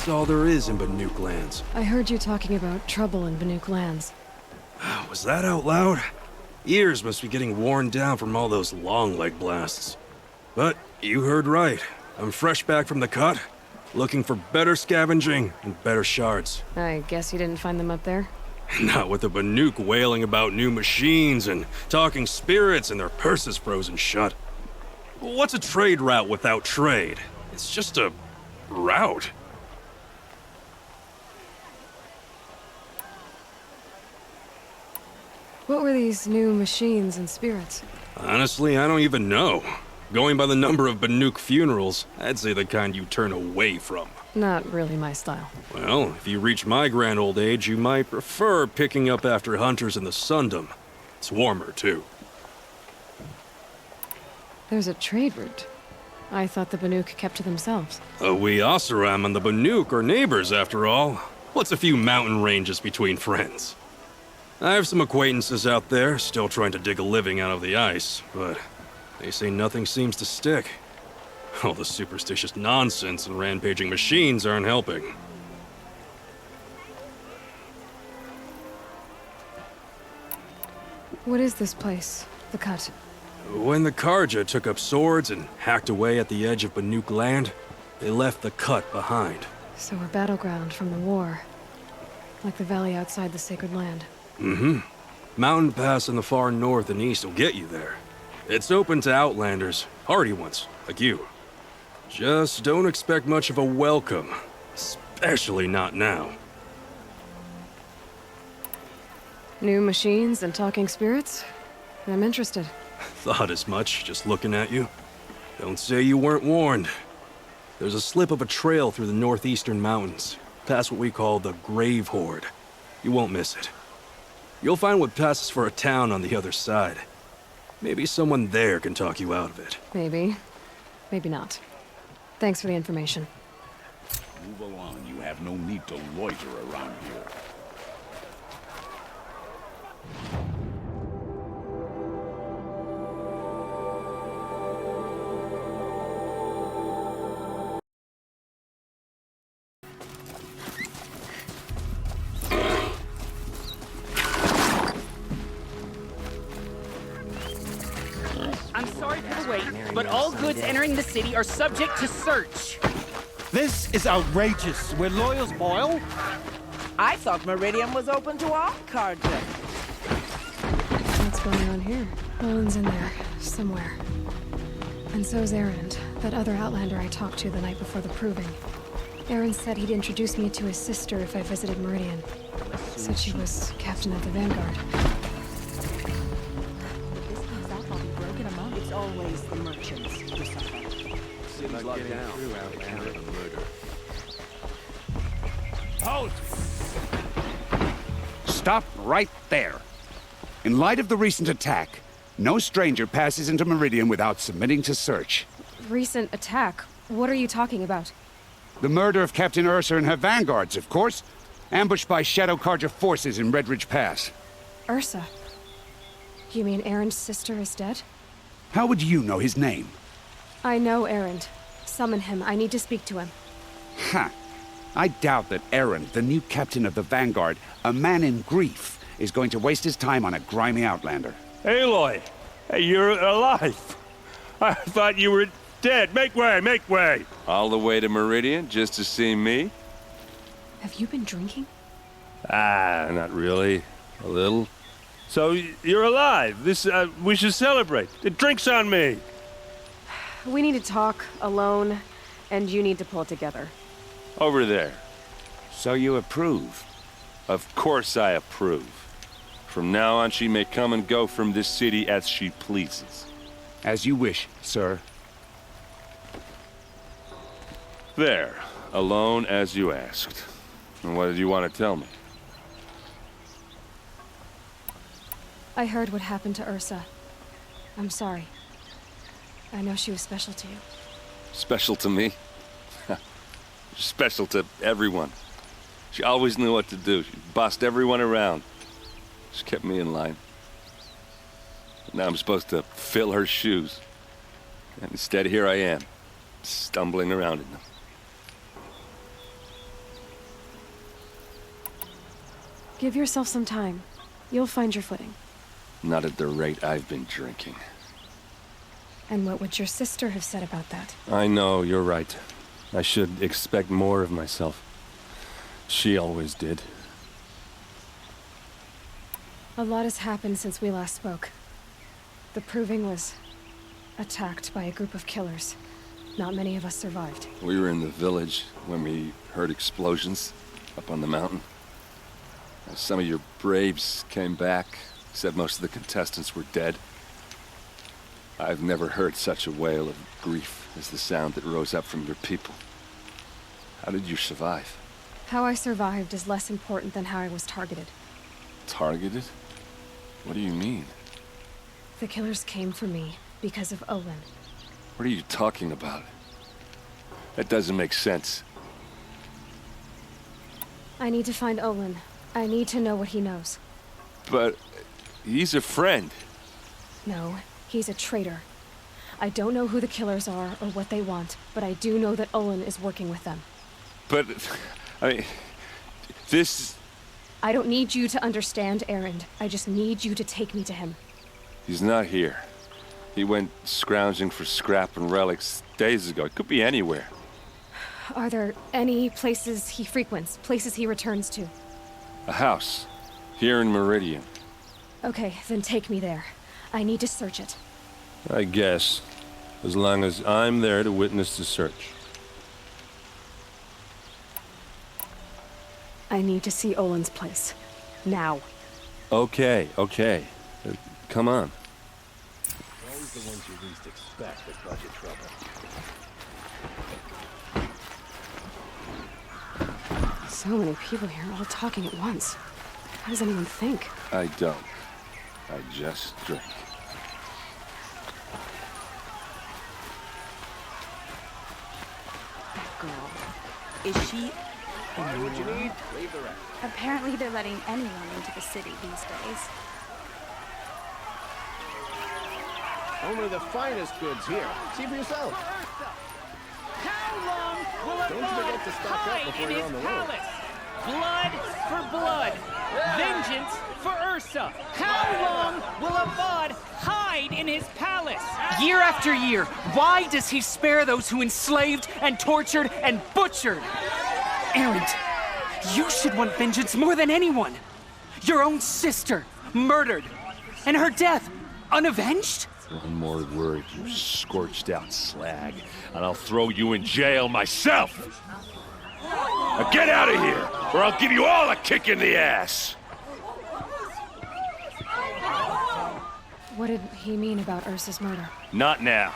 That's all there is in Banuk lands. I heard you talking about trouble in Banuk lands. Was that out loud? Ears must be getting worn down from all those long leg blasts. But you heard right. I'm fresh back from the cut, looking for better scavenging and better shards. I guess you didn't find them up there? Not with the Banuk wailing about new machines and talking spirits and their purses frozen shut. What's a trade route without trade? It's just a route. What were these new machines and spirits? Honestly, I don't even know. Going by the number of Banuk funerals, I'd say the kind you turn away from. Not really my style. Well, if you reach my grand old age, you might prefer picking up after hunters in the Sundom. It's warmer, too. There's a trade route. I thought the Banuk kept to themselves. We Oseram and the Banuk are neighbors, after all. What's a few mountain ranges between friends? I have some acquaintances out there, still trying to dig a living out of the ice, but they say nothing seems to stick. All the superstitious nonsense and rampaging machines aren't helping. What is this place? The Cut? When the Karja took up swords and hacked away at the edge of Banuk land, they left the Cut behind. So a battleground from the war. Like the valley outside the Sacred Land. Mm-hmm. Mountain Pass in the far north and east will get you there. It's open to outlanders, hardy ones, like you. Just don't expect much of a welcome, especially not now. New machines and talking spirits? I'm interested. Thought as much, just looking at you. Don't say you weren't warned. There's a slip of a trail through the northeastern mountains, past what we call the Grave Horde. You won't miss it. You'll find what passes for a town on the other side. Maybe someone there can talk you out of it. Maybe. Maybe not. Thanks for the information. Move along. You have no need to loiter around here. I'm sorry for the wait, but all goods entering the city are subject to search. This is outrageous. We're loyals, boil. I thought Meridian was open to all Karja. What's going on here? Owen's in there, somewhere. And so's Erend, that other outlander I talked to the night before the proving. Erend said he'd introduce me to his sister if I visited Meridian. Said she was captain of the Vanguard. It's always the merchants who suffer. City's locked down. Halt! Stop right there. In light of the recent attack, no stranger passes into Meridian without submitting to search. Recent attack? What are you talking about? The murder of Captain Ursa and her vanguards, of course. Ambushed by Shadow Karja forces in Redridge Pass. Ursa? You mean Erend's sister is dead? How would you know his name? I know Erend. Summon him. I need to speak to him. Ha! I doubt that Erend, the new captain of the Vanguard, a man in grief, is going to waste his time on a grimy outlander. Aloy! Hey, you're alive! I thought you were dead. Make way, make way! All the way to Meridian just to see me? Have you been drinking? Ah, not really. A little. So, you're alive. This, we should celebrate. The drink's on me. We need to talk, alone, and you need to pull it together. Over there. So you approve? Of course I approve. From now on, she may come and go from this city as she pleases. As you wish, sir. There. Alone as you asked. And what did you want to tell me? I heard what happened to Ursa. I'm sorry. I know she was special to you. Special to me? Special to everyone. She always knew what to do. She bossed everyone around. She kept me in line. Now I'm supposed to fill her shoes. And instead, here I am, stumbling around in them. Give yourself some time. You'll find your footing. Not at the rate I've been drinking. And what would your sister have said about that? I know, you're right. I should expect more of myself. She always did. A lot has happened since we last spoke. The Proving was attacked by a group of killers. Not many of us survived. We were in the village when we heard explosions up on the mountain. Some of your braves came back, said most of the contestants were dead. I've never heard such a wail of grief as the sound that rose up from your people. How did you survive? How I survived is less important than how I was targeted. Targeted? What do you mean? The killers came for me because of Olin. What are you talking about? That doesn't make sense. I need to find Olin. I need to know what he knows. But he's a friend. No, he's a traitor. I don't know who the killers are or what they want, but I do know that Olin is working with them. But, I mean, this... I don't need you to understand, Erend. I just need you to take me to him. He's not here. He went scrounging for scrap and relics days ago. It could be anywhere. Are there any places he frequents, places he returns to? A house. Here in Meridian. Okay, then take me there. I need to search it. I guess. As long as I'm there to witness the search. I need to see Olin's place. Now. Okay, okay. Come on. Always the ones you least expect that cause you trouble. So many people here, all talking at once. How does anyone think? I don't. I just drink. That girl. Is she... What you need, leave the rest. Apparently they're letting anyone into the city these days. Only the finest goods here. See for yourself. How long will a Don't bard forget to stock up hide before in you're his on the road. palace? Blood for blood. Vengeance for Ursa. How long will a bard hide in his palace? Year after year, why does he spare those who enslaved and tortured and butchered? Erend, you should want vengeance more than anyone. Your own sister, murdered, and her death, unavenged? One more word, you scorched out slag, and I'll throw you in jail myself! Now get out of here, or I'll give you all a kick in the ass! What did he mean about Ursa's murder? Not now.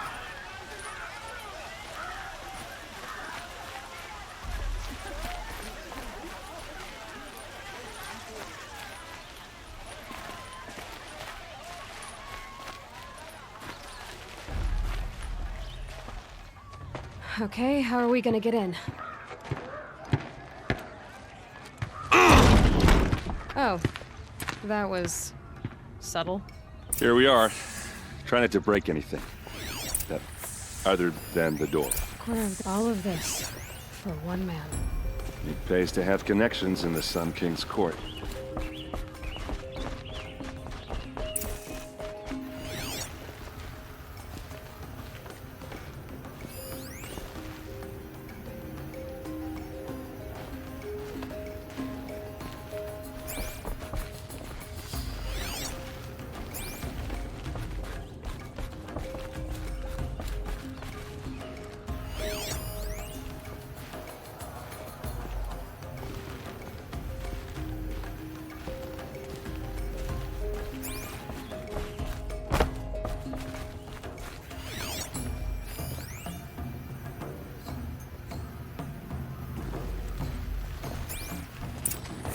Okay, how are we gonna get in? Oh, that was subtle. Here we are. Try not to break anything. Other than the door. All of this for one man. It pays to have connections in the Sun King's court.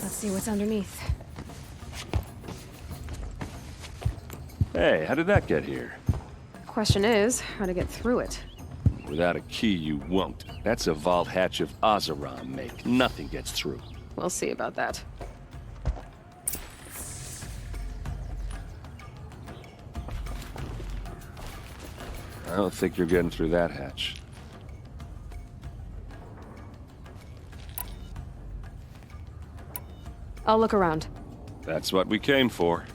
Let's see what's underneath. Hey, how did that get here? Question is, how to get through it. Without a key, you won't. That's a vault hatch of Oseram make. Nothing gets through. We'll see about that. I don't think you're getting through that hatch. I'll look around. That's what we came for.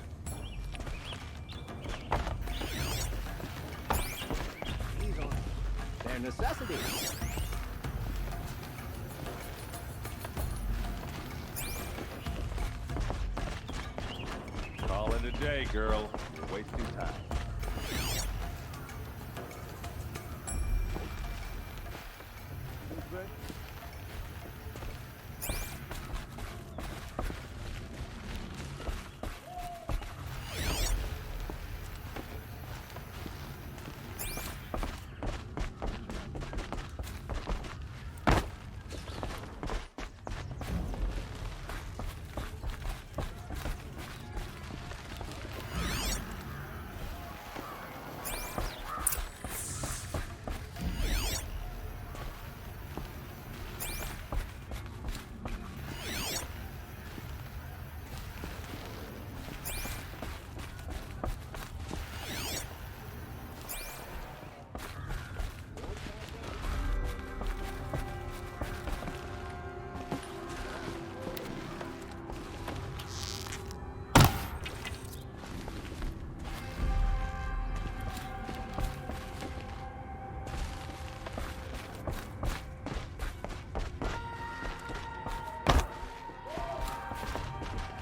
Their necessity. Call it a day, girl. You're wasting time.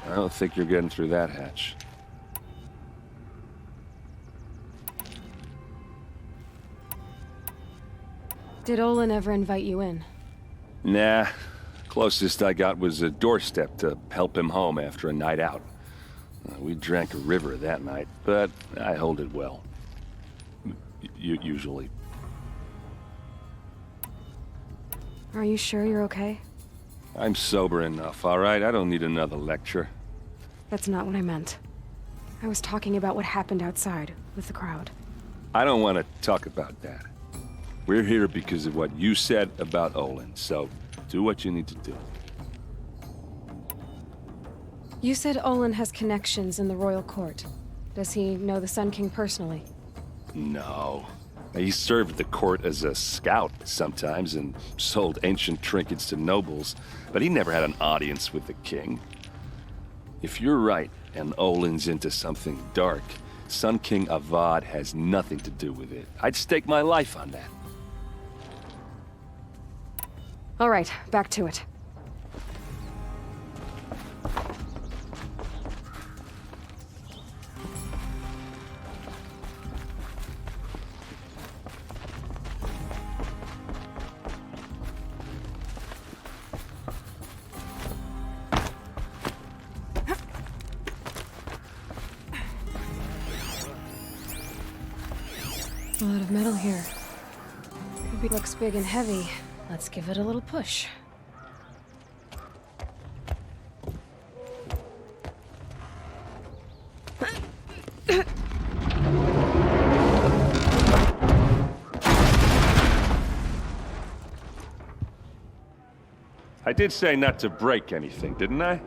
I don't think you're getting through that hatch. Did Olin ever invite you in? Nah. Closest I got was a doorstep to help him home after a night out. We drank a river that night, but I hold it well. Usually. Are you sure you're okay? I'm sober enough, all right? I don't need another lecture. That's not what I meant. I was talking about what happened outside, with the crowd. I don't want to talk about that. We're here because of what you said about Olin, so do what you need to do. You said Olin has connections in the royal court. Does he know the Sun King personally? No. He served the court as a scout sometimes and sold ancient trinkets to nobles, but he never had an audience with the king. If you're right, and Olin's into something dark, Sun King Avad has nothing to do with it. I'd stake my life on that. All right, back to it. A lot of metal here. Looks big and heavy. Let's give it a little push. I did say not to break anything, didn't I?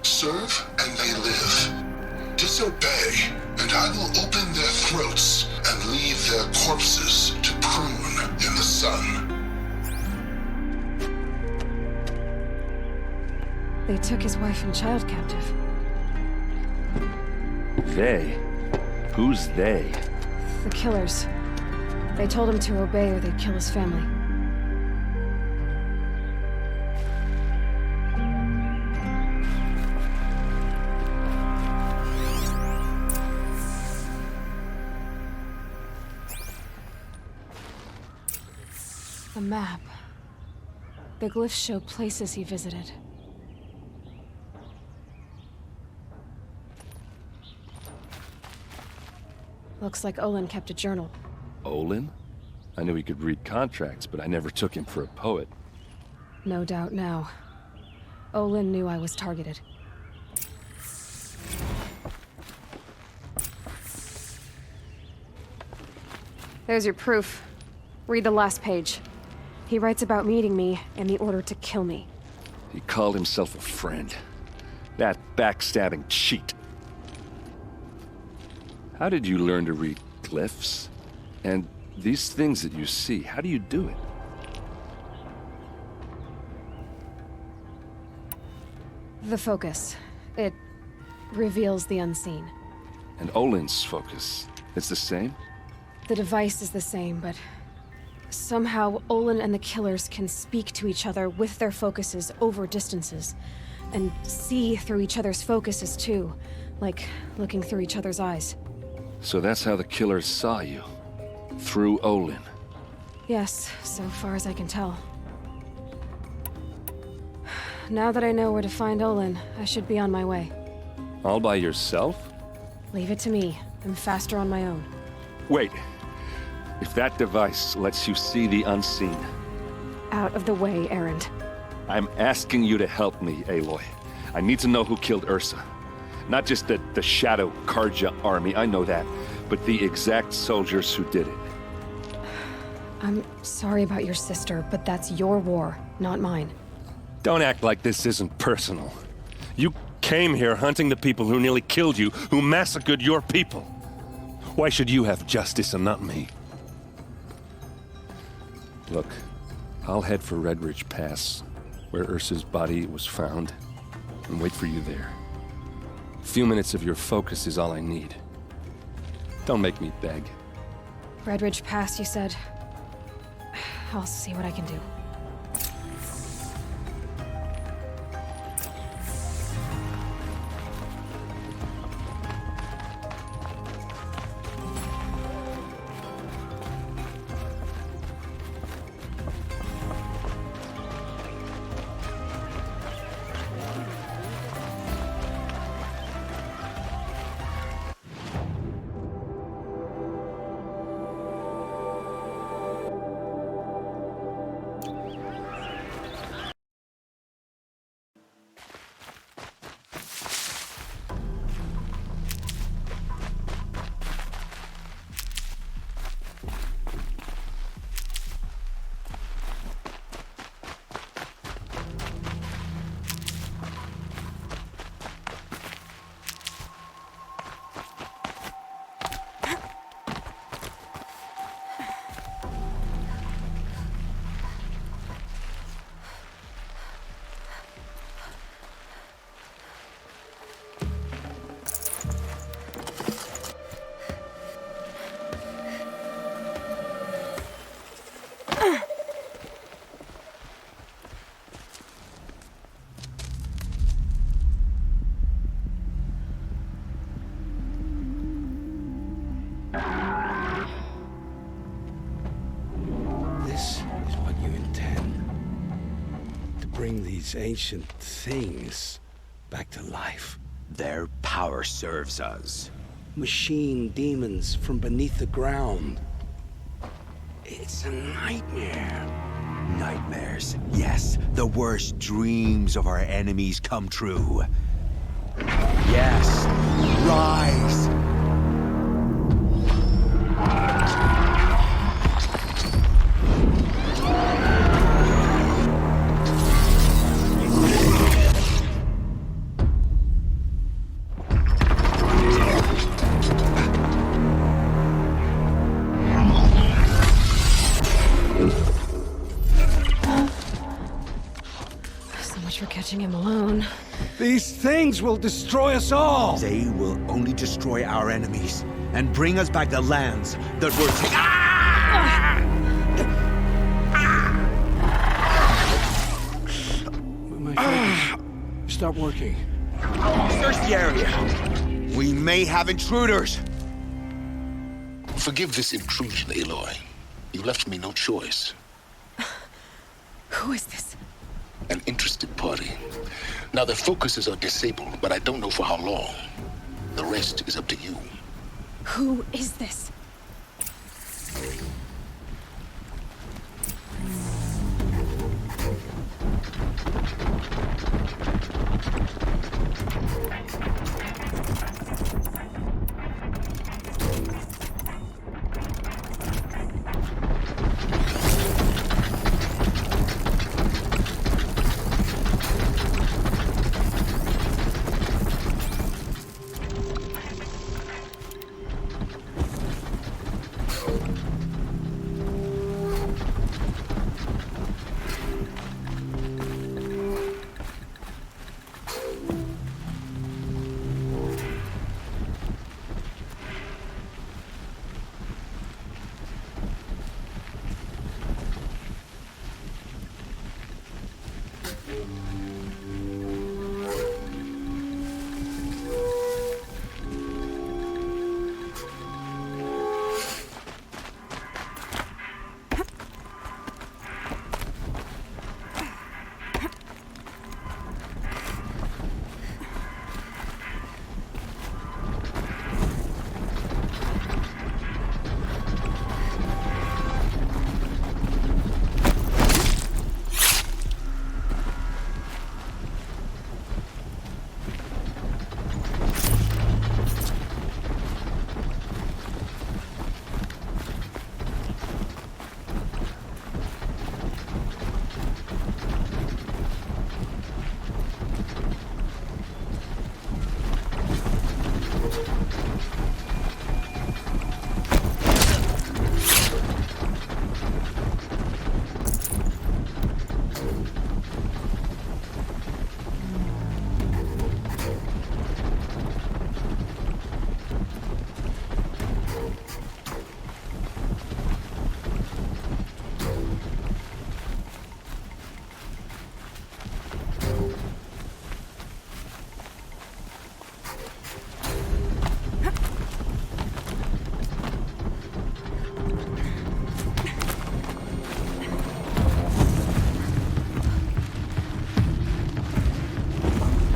Serve and they live. Disobey, and I will open their throats and leave their corpses to prune in the sun. They took his wife and child captive. They? Who's they? The killers. They told him to obey or they'd kill his family. A map. The glyphs show places he visited. Looks like Olin kept a journal. Olin? I knew he could read contracts, but I never took him for a poet. No doubt now. Olin knew I was targeted. There's your proof. Read the last page. He writes about meeting me and the order to kill me. He called himself a friend. That backstabbing cheat. How did you learn to read glyphs? And these things that you see, how do you do it? The focus. It reveals the unseen. And Olin's focus, it's the same? The device is the same, but somehow Olin and the killers can speak to each other with their focuses over distances, and see through each other's focuses too, like looking through each other's eyes. So that's how the killers saw you? Through Olin? Yes, so far as I can tell. Now that I know where to find Olin, I should be on my way. All by yourself? Leave it to me. I'm faster on my own. Wait. If that device lets you see the unseen... Out of the way, Erend. I'm asking you to help me, Aloy. I need to know who killed Ursa. Not just the Shadow Karja army, I know that, but the exact soldiers who did it. I'm sorry about your sister, but that's your war, not mine. Don't act like this isn't personal. You came here hunting the people who nearly killed you, who massacred your people. Why should you have justice and not me? Look, I'll head for Red Ridge Pass, where Ursa's body was found, and wait for you there. A few minutes of your focus is all I need. Don't make me beg. Red Ridge Pass, you said? I'll see what I can do. Bring these ancient things back to life. Their power serves us. Machine demons from beneath the ground. It's a nightmare. Nightmares. Yes, the worst dreams of our enemies come true. Yes, rise! Catching him alone. These things will destroy us all! They will only destroy our enemies and bring us back the lands that were taken. My focus stopped working. Search the area. We may have intruders. Forgive this intrusion, Aloy. You left me no choice. Who is this? An interested party. Now, their focuses are disabled, but I don't know for how long. The rest is up to you. Who is this?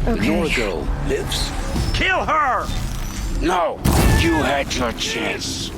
Okay. Your girl lives. Kill her! No! You had your chance.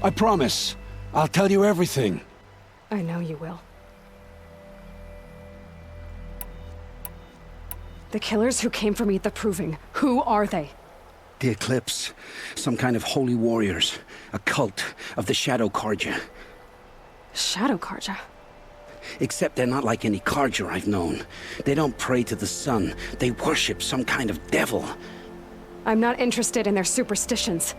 I promise. I'll tell you everything. I know you will. The killers who came for me at the Proving, who are they? The Eclipse. Some kind of holy warriors. A cult of the Shadow Carja. Shadow Carja? Except they're not like any Carja I've known. They don't pray to the sun. They worship some kind of devil. I'm not interested in their superstitions.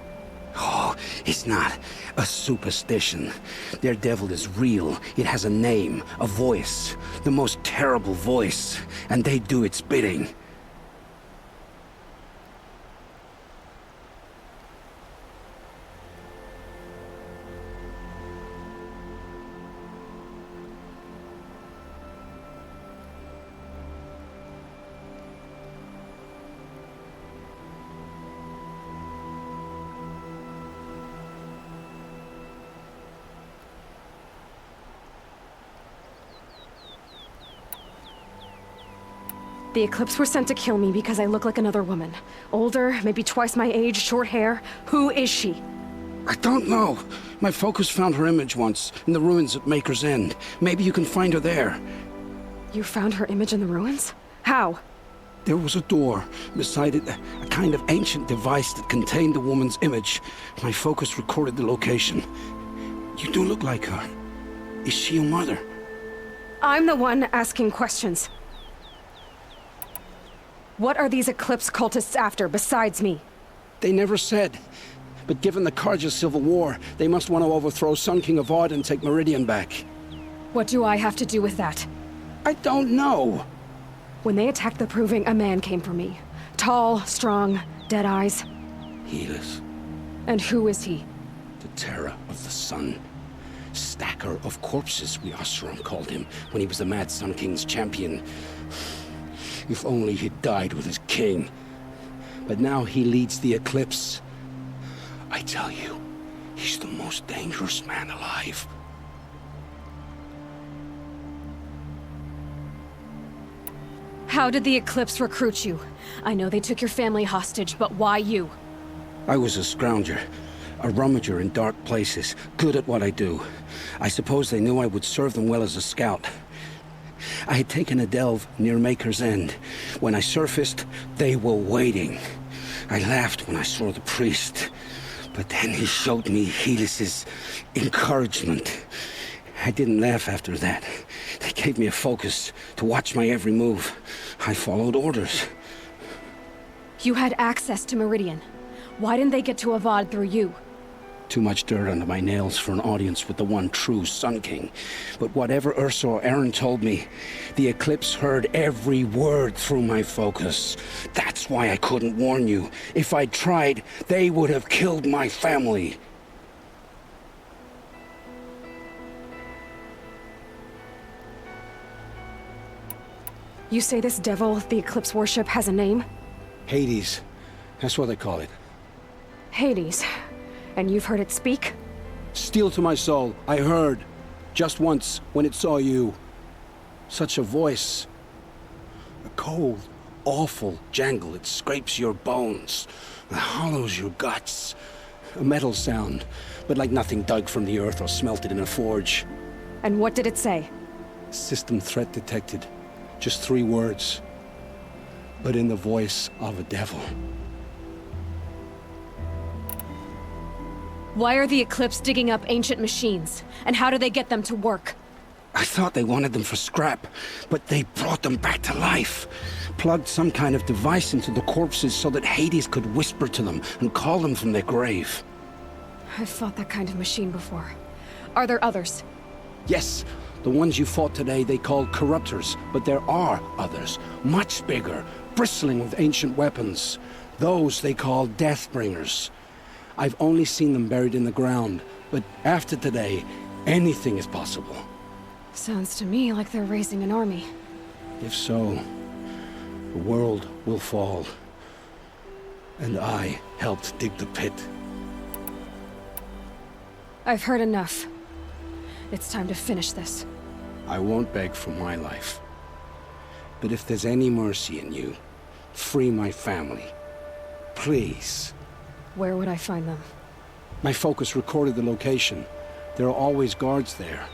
Oh, it's not a superstition. Their devil is real. It has a name, a voice. The most terrible voice. And they do its bidding. The Eclipse were sent to kill me because I look like another woman. Older, maybe twice my age, short hair. Who is she? I don't know. My focus found her image once, in the ruins at Maker's End. Maybe you can find her there. You found her image in the ruins? How? There was a door. Beside it, a kind of ancient device that contained the woman's image. My focus recorded the location. You do look like her. Is she your mother? I'm the one asking questions. What are these Eclipse cultists after, besides me? They never said. But given the Carja civil war, they must want to overthrow Sun King Avad and take Meridian back. What do I have to do with that? I don't know. When they attacked the Proving, a man came for me. Tall, strong, dead eyes. Helis. And who is he? The terror of the sun. Stacker of corpses, we Oseram called him, when he was the Mad Sun King's champion. If only he'd died with his king. But now he leads the Eclipse. I tell you, he's the most dangerous man alive. How did the Eclipse recruit you? I know they took your family hostage, but why you? I was a scrounger, a rummager in dark places, good at what I do. I suppose they knew I would serve them well as a scout. I had taken a delve near Maker's End. When I surfaced, they were waiting. I laughed when I saw the priest, but then he showed me Helis's encouragement. I didn't laugh after that. They gave me a focus to watch my every move. I followed orders. You had access to Meridian. Why didn't they get to Avad through you? Too much dirt under my nails for an audience with the one true Sun King. But whatever Ursa or Erend told me, the Eclipse heard every word through my focus. That's why I couldn't warn you. If I'd tried, they would have killed my family. You say this devil the Eclipse worship has a name? Hades. That's what they call it. Hades. And you've heard it speak? Steel to my soul, I heard. Just once, when it saw you. Such a voice. A cold, awful jangle. It scrapes your bones. It hollows your guts. A metal sound, but like nothing dug from the earth or smelted in a forge. And what did it say? System threat detected. Just 3 words. But in the voice of a devil. Why are the Eclipse digging up ancient machines? And how do they get them to work? I thought they wanted them for scrap, but they brought them back to life. Plugged some kind of device into the corpses so that Hades could whisper to them and call them from their grave. I've fought that kind of machine before. Are there others? Yes, the ones you fought today they called corruptors, but there are others, much bigger, bristling with ancient weapons. Those they call Deathbringers. I've only seen them buried in the ground, but after today, anything is possible. Sounds to me like they're raising an army. If so, the world will fall. And I helped dig the pit. I've heard enough. It's time to finish this. I won't beg for my life. But if there's any mercy in you, free my family. Please. Where would I find them? My focus recorded the location. There are always guards there.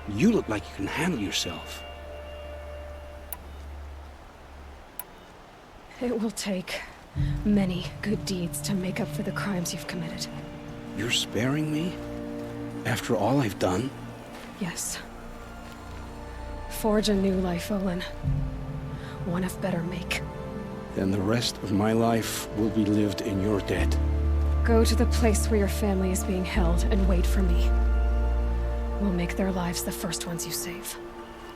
You look like you can handle yourself. It will take many good deeds to make up for the crimes you've committed. You're sparing me? After all I've done? Yes. Forge a new life, Olin. One of better make. Then the rest of my life will be lived in your debt. Go to the place where your family is being held and wait for me. We'll make their lives the first ones you save.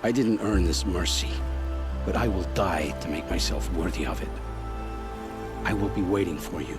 I didn't earn this mercy, but I will die to make myself worthy of it. I will be waiting for you.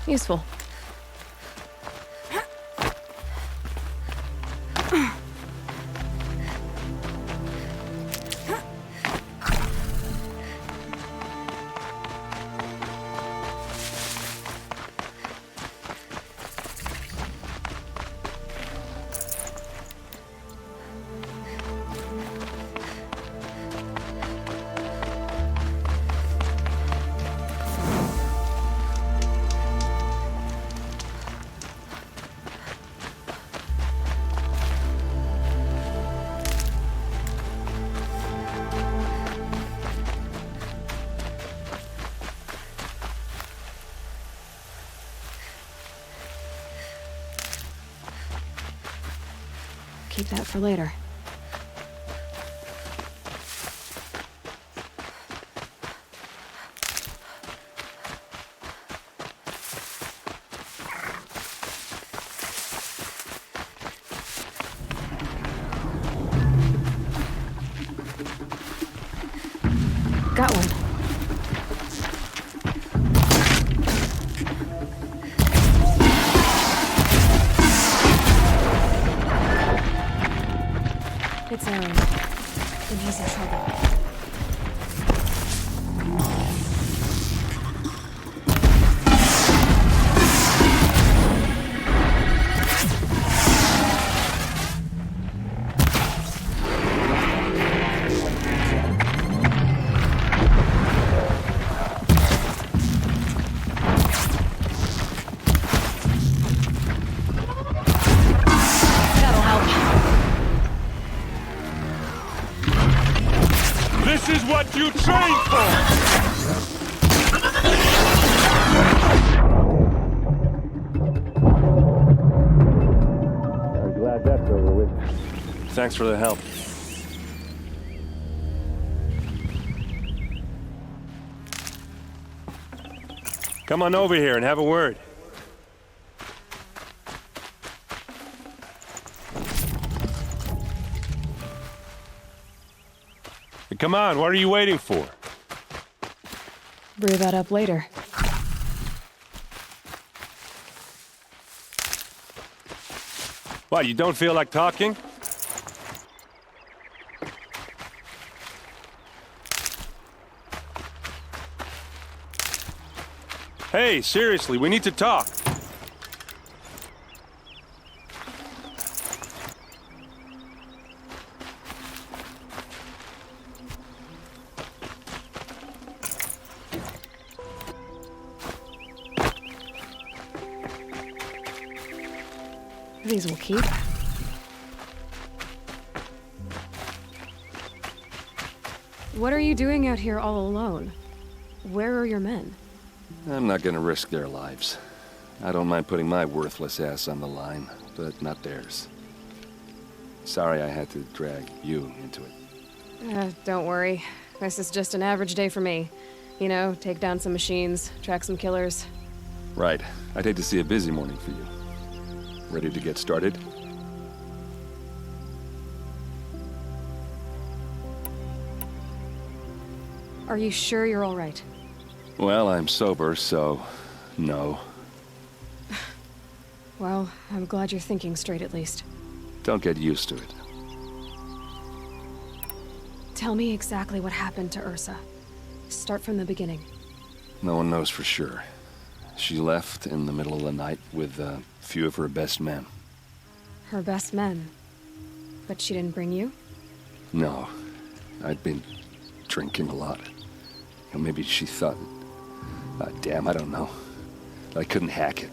Useful. Keep that for later. Got one. It's Aaron, and he's in trouble. This is what you trained for! I'm glad that's over with. Thanks for the help. Come on over here and have a word. Come on, what are you waiting for? Brew that up later. What, you don't feel like talking? Hey, seriously, we need to talk. These will keep. What are you doing out here all alone? Where are your men? I'm not gonna risk their lives. I don't mind putting my worthless ass on the line, but not theirs. Sorry I had to drag you into it. Don't worry. This is just an average day for me. You know, take down some machines, track some killers. Right. I'd hate to see a busy morning for you. Ready to get started? Are you sure you're all right? Well, I'm sober, so no. Well, I'm glad you're thinking straight at least. Don't get used to it. Tell me exactly what happened to Ursa. Start from the beginning. No one knows for sure. She left in the middle of the night with a few of her best men. Her best men? But she didn't bring you? No. I'd been drinking a lot. Or maybe she thought... damn, I don't know. I couldn't hack it.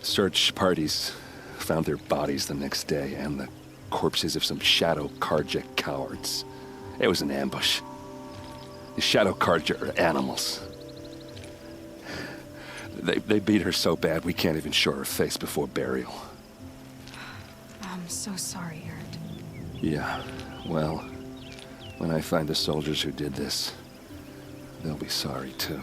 Search parties found their bodies the next day, and the corpses of some Shadow Carja cowards. It was an ambush. The Shadow Carja are animals. They beat her so bad we can't even show her face before burial. I'm so sorry, Erend. Yeah, well, when I find the soldiers who did this, they'll be sorry too.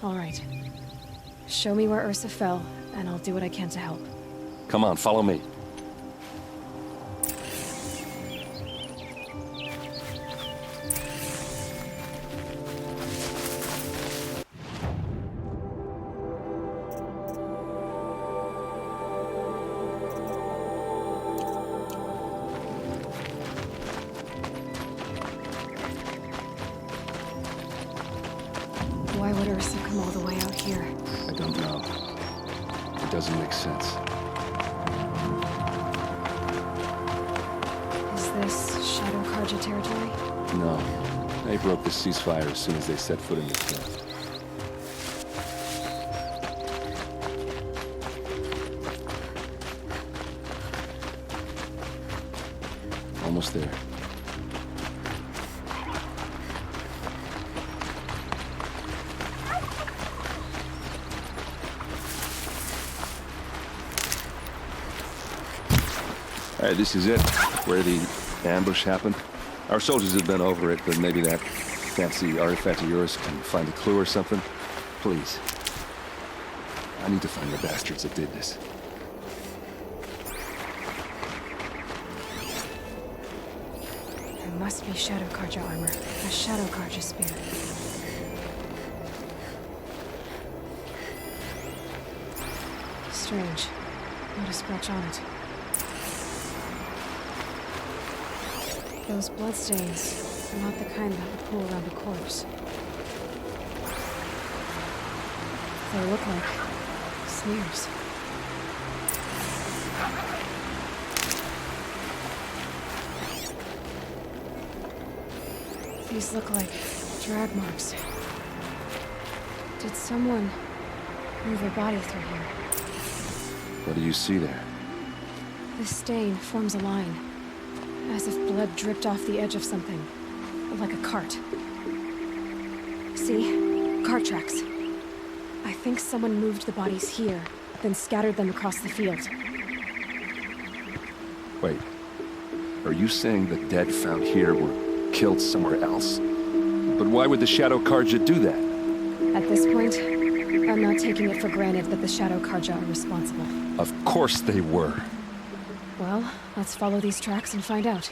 All right. Show me where Ursa fell, and I'll do what I can to help. Come on, follow me. Why would Ursa come all the way out here? I don't know. It doesn't make sense. Is this Shadow Carja territory? No. They broke the ceasefire as soon as they set foot in the camp. Almost there. All right, this is it, where the ambush happened. Our soldiers have been over it, but maybe that fancy artifact of yours can find a clue or something. Please. I need to find the bastards that did this. There must be Shadow Carja armor. A Shadow Carja spear. Strange. Not a scratch on it. Those bloodstains are not the kind that would pool around a corpse. They look like smears. These look like drag marks. Did someone move their body through here? What do you see there? This stain forms a line, as if blood dripped off the edge of something, like a cart. See? Cart tracks. I think someone moved the bodies here, then scattered them across the field. Wait. Are you saying the dead found here were killed somewhere else? But why would the Shadow Carja do that? At this point, I'm not taking it for granted that the Shadow Carja are responsible. Of course they were. Well, let's follow these tracks and find out.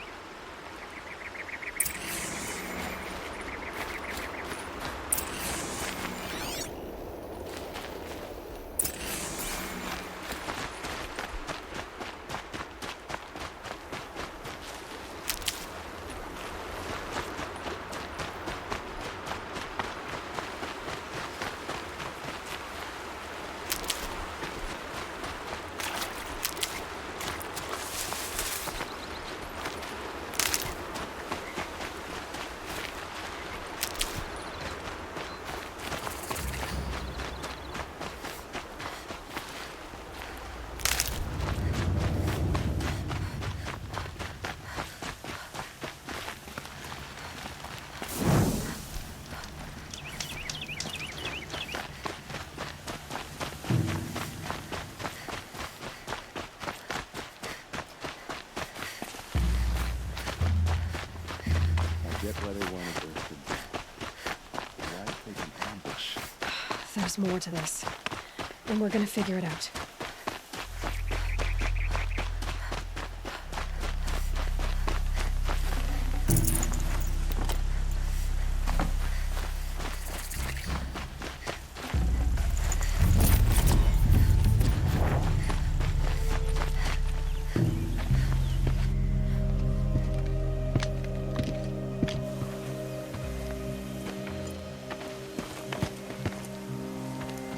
There's more to this. And we're gonna figure it out.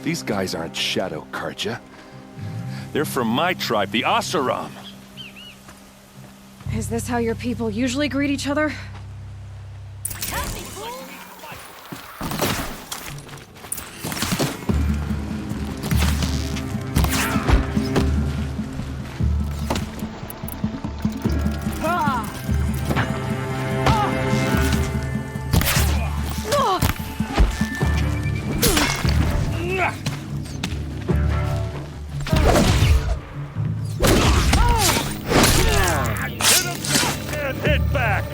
These guys aren't Shadow Karja. They're from my tribe, the Oseram. Is this how your people usually greet each other? Hit back!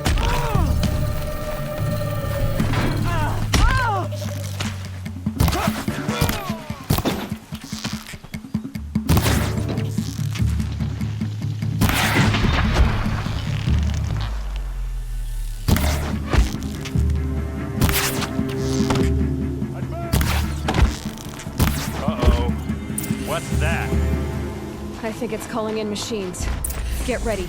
Uh-oh. What's that? I think it's calling in machines. Get ready.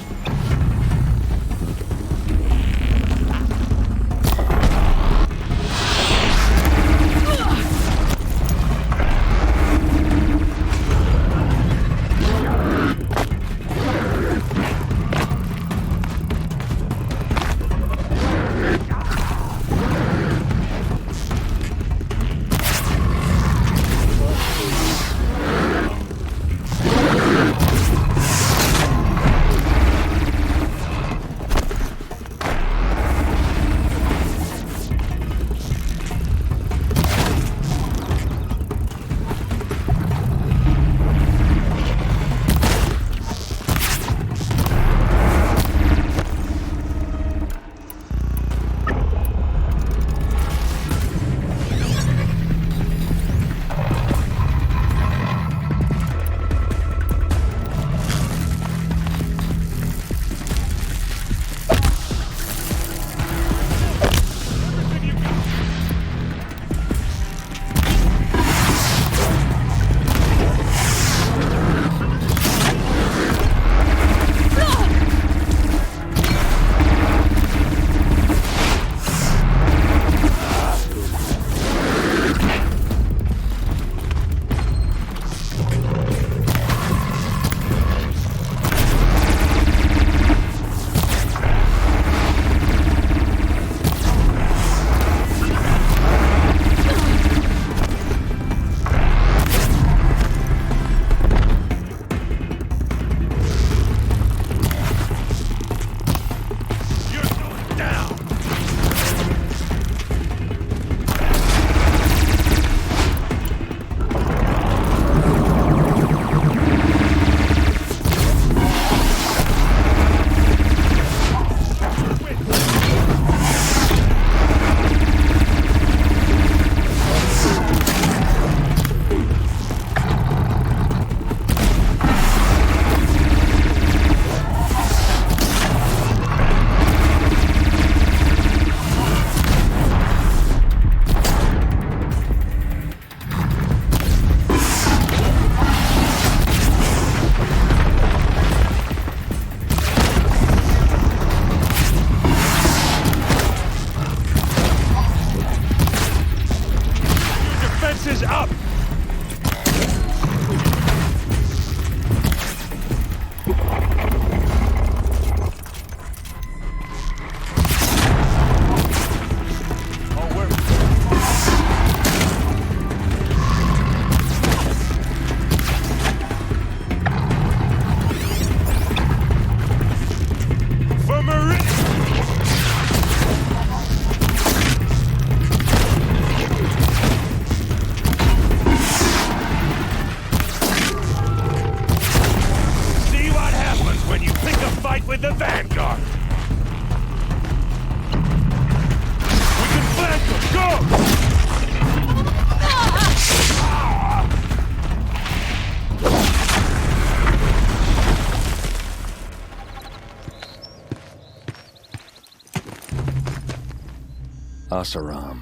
Oseram,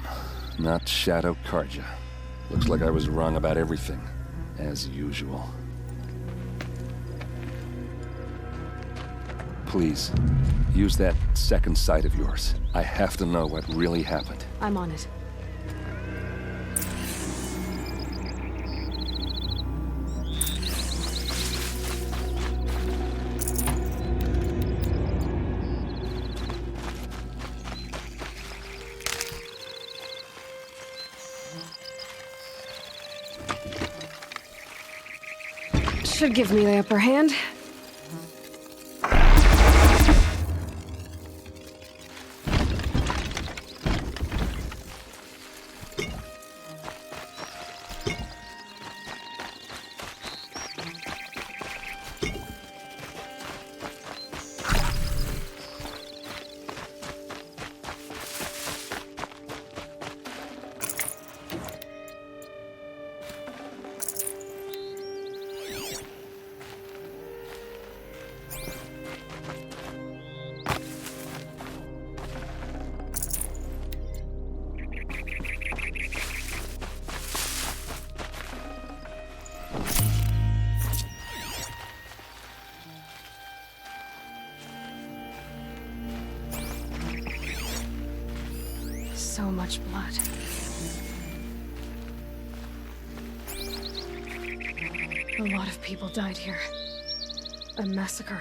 not Shadow Carja. Looks like I was wrong about everything, as usual. Please, use that second sight of yours. I have to know what really happened. I'm on it. Should give me the upper hand. So much blood. A lot of people died here. A massacre.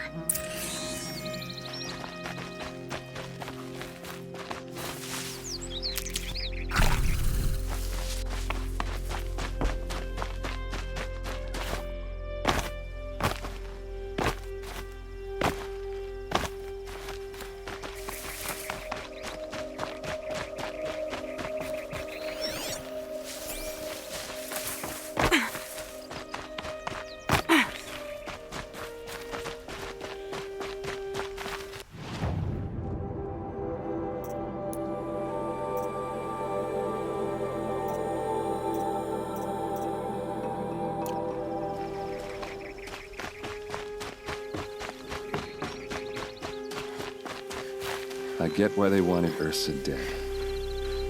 I get why they wanted Ursa dead.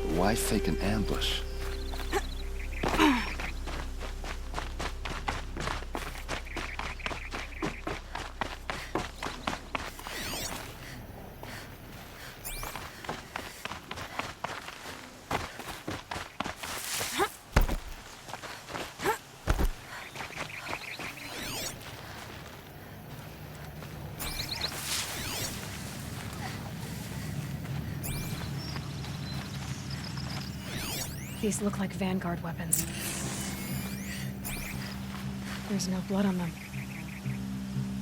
But why fake an ambush? These look like Vanguard weapons. There's no blood on them.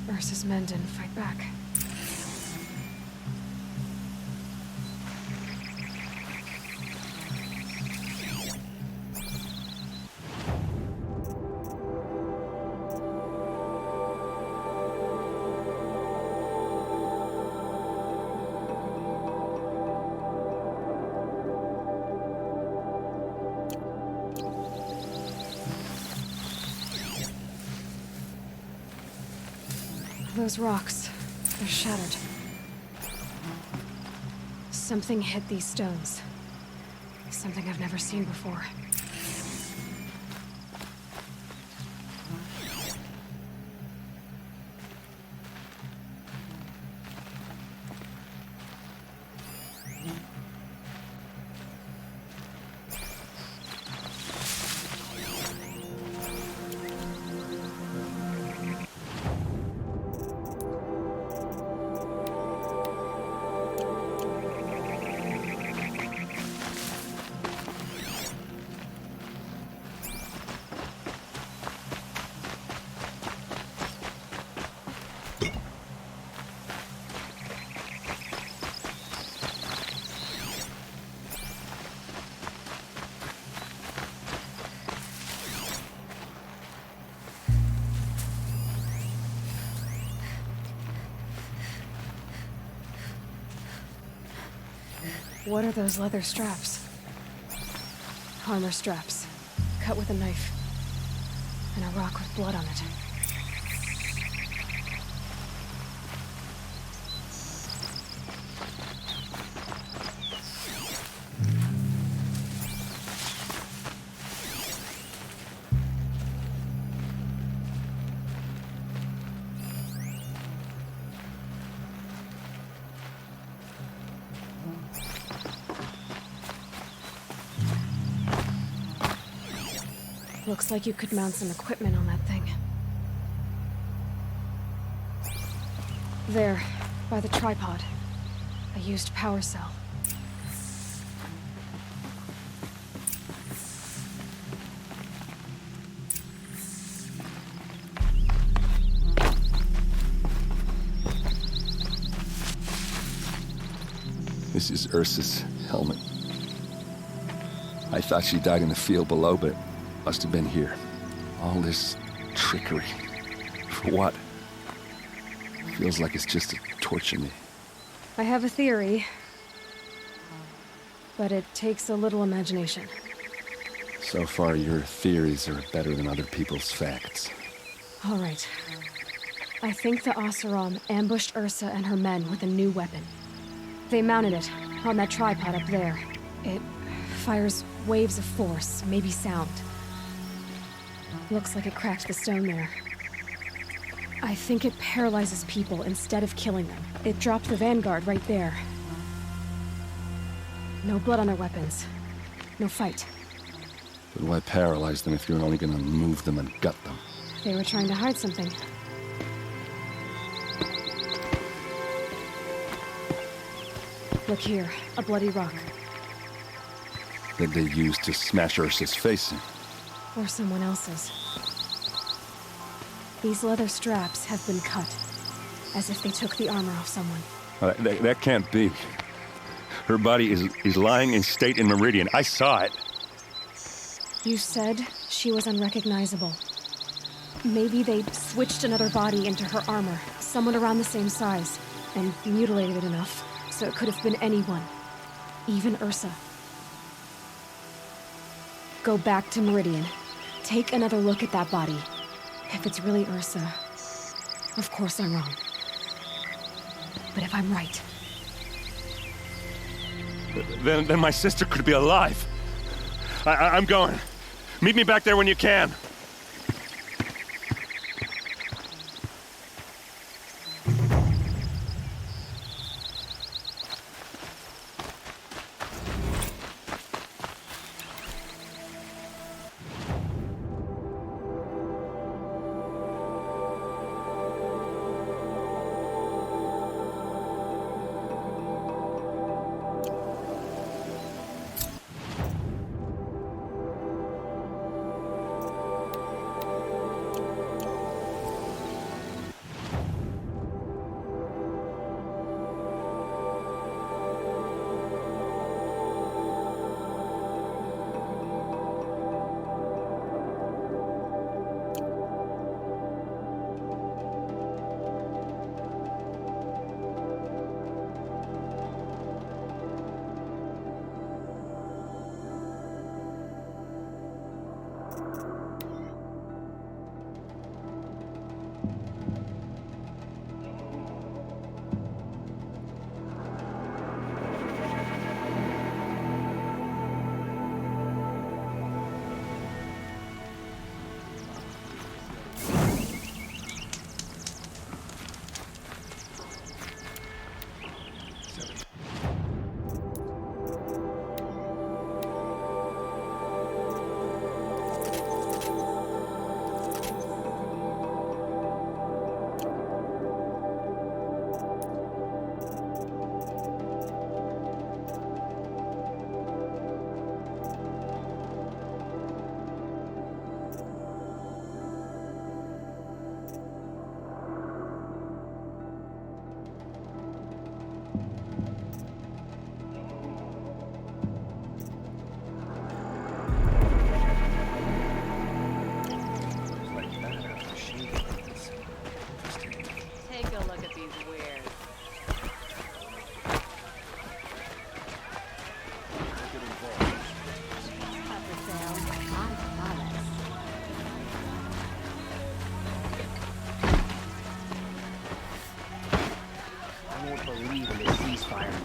Ursa's men didn't fight back. Those rocks, they're shattered. Something hit these stones. Something I've never seen before. What are those leather straps? Armor straps, cut with a knife, and a rock with blood on it. Looks like you could mount some equipment on that thing. There, by the tripod. A used power cell. This is Ursa's helmet. I thought she died in the field below, but it must have been here. All this trickery. For what? Feels like it's just to torture me. I have a theory, but it takes a little imagination. So far, your theories are better than other people's facts. All right. I think the Oseram ambushed Ursa and her men with a new weapon. They mounted it on that tripod up there. It fires waves of force, maybe sound. Looks like it cracked the stone there. I think it paralyzes people instead of killing them. It dropped the Vanguard right there. No blood on their weapons. No fight. But why paralyze them if you're only gonna move them and gut them? They were trying to hide something. Look here, a bloody rock. That they used to smash Ursa's face in. Or someone else's. These leather straps have been cut, as if they took the armor off someone. That can't be. Her body is lying in state in Meridian. I saw it. You said she was unrecognizable. Maybe they switched another body into her armor, someone around the same size, and mutilated it enough so it could have been anyone, even Ursa. Go back to Meridian. Take another look at that body. If it's really Ursa, of course I'm wrong. But if I'm right... Then my sister could be alive. I'm going. Meet me back there when you can.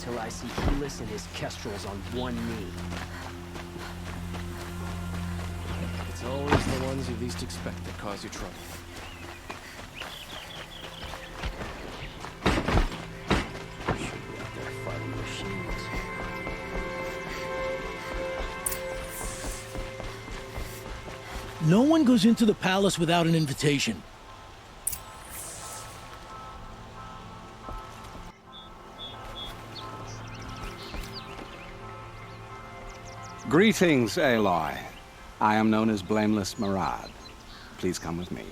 Until I see Helis and his kestrels on one knee. It's always the ones you least expect that cause you trouble. Should be out there fighting machines. No one goes into the palace without an invitation. Greetings, Aloy. I am known as Blameless Marad. Please come with me.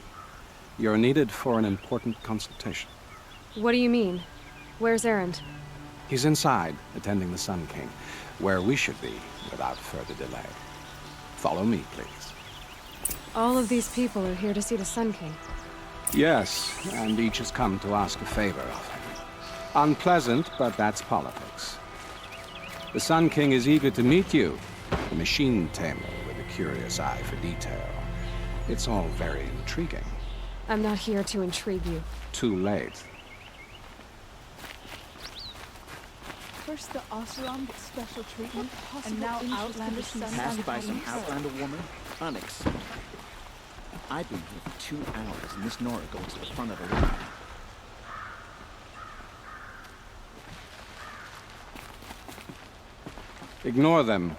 You're needed for an important consultation. What do you mean? Where's Erend? He's inside, attending the Sun King, where we should be without further delay. Follow me, please. All of these people are here to see the Sun King. Yes, and each has come to ask a favor of him. Unpleasant, but that's politics. The Sun King is eager to meet you, a machine tamer with a curious eye for detail. It's all very intriguing. I'm not here to intrigue you. Too late. First the Oseram gets special treatment, and now Outlander Passed by some Outlander woman? Unacceptable. I've been here for 2 hours, and this Nora goes to the front of the line. Ignore them.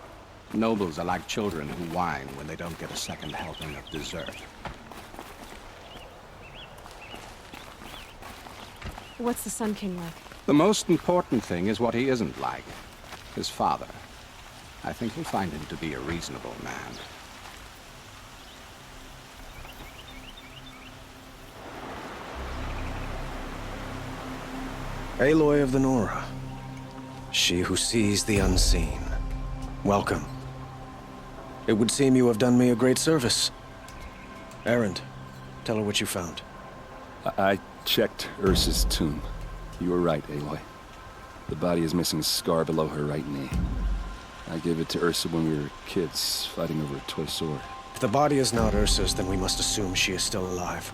Nobles are like children who whine when they don't get a second helping of dessert. What's the Sun King like? The most important thing is what he isn't like. His father. I think you'll find him to be a reasonable man. Aloy of the Nora. She who sees the unseen. Welcome. It would seem you have done me a great service. Erend, tell her what you found. I checked Ursa's tomb. You were right, Aloy. The body is missing a scar below her right knee. I gave it to Ursa when we were kids, fighting over a toy sword. If the body is not Ursa's, then we must assume she is still alive.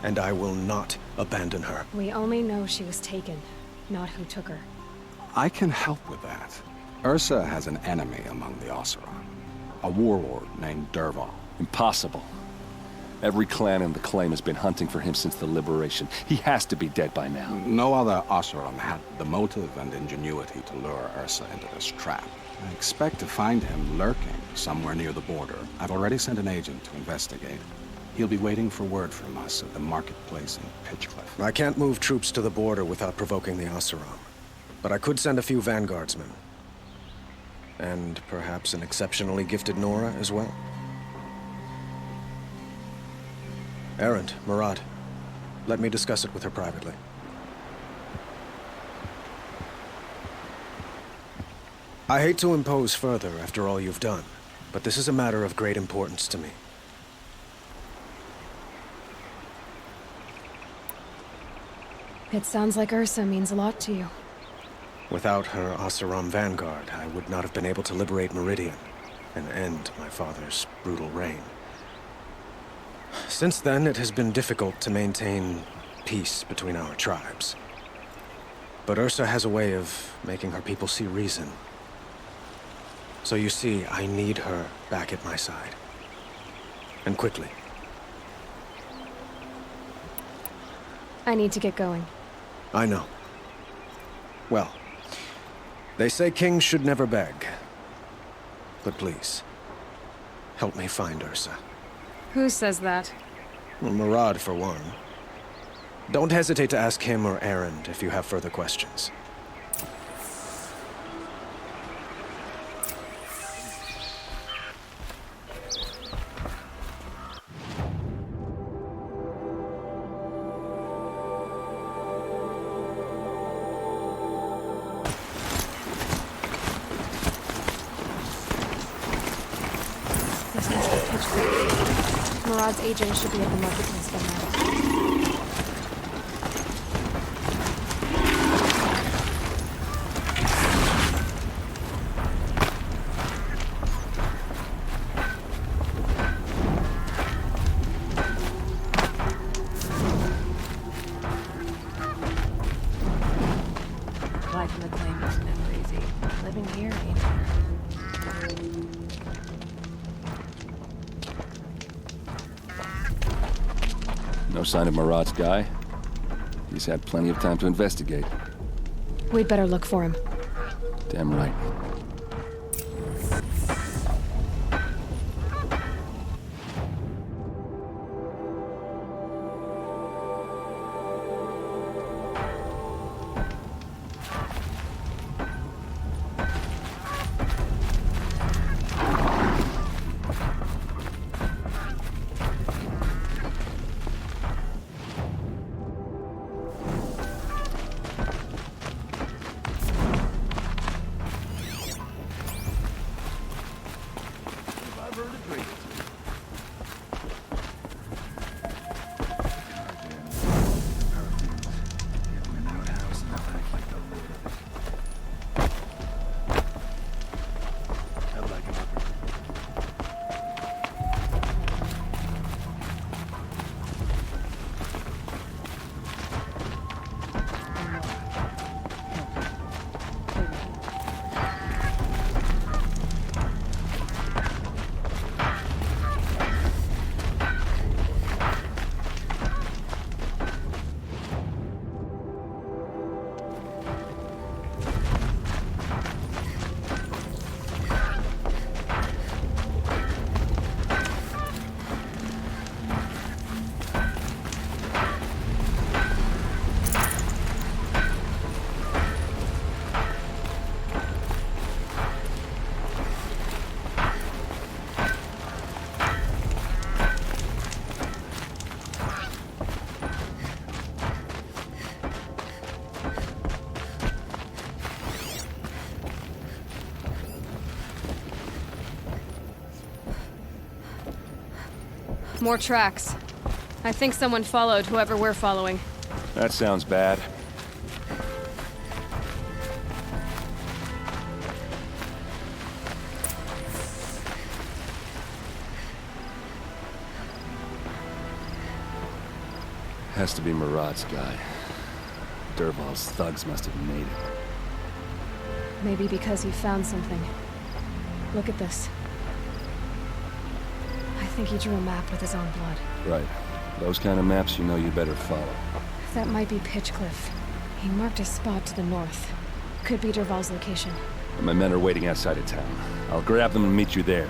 And I will not abandon her. We only know she was taken, not who took her. I can help with that. Ursa has an enemy among the Oseram. A warlord named Dervahl. Impossible. Every clan in the claim has been hunting for him since the liberation. He has to be dead by now. No other Oseram had the motive and ingenuity to lure Ursa into this trap. I expect to find him lurking somewhere near the border. I've already sent an agent to investigate. He'll be waiting for word from us at the marketplace in Pitchcliff. I can't move troops to the border without provoking the Oseram. But I could send a few vanguardsmen. And perhaps an exceptionally gifted Nora as well. Erend, Marad, let me discuss it with her privately. I hate to impose further after all you've done, but this is a matter of great importance to me. It sounds like Ursa means a lot to you. Without her Oseram vanguard, I would not have been able to liberate Meridian and end my father's brutal reign. Since then, it has been difficult to maintain peace between our tribes. But Ursa has a way of making her people see reason. So you see, I need her back at my side. And quickly. I need to get going. I know. Well, they say kings should never beg. But please, help me find Ursa. Who says that? Well, Marad, for one. Don't hesitate to ask him or Erend if you have further questions. Marad's agent should be at the marketplace by now. Life in the claim is never easy. Living here ain't hard. No sign of Marad's guy. He's had plenty of time to investigate. We'd better look for him. Damn right. burned a bridge. More tracks. I think someone followed whoever we're following. That sounds bad. Has to be Murad's guy. Dervahl's thugs must have made it. Maybe because he found something. Look at this. I think he drew a map with his own blood. Right. Those kind of maps you know you better follow. That might be Pitchcliff. He marked a spot to the north. Could be Dervahl's location. My men are waiting outside of town. I'll grab them and meet you there.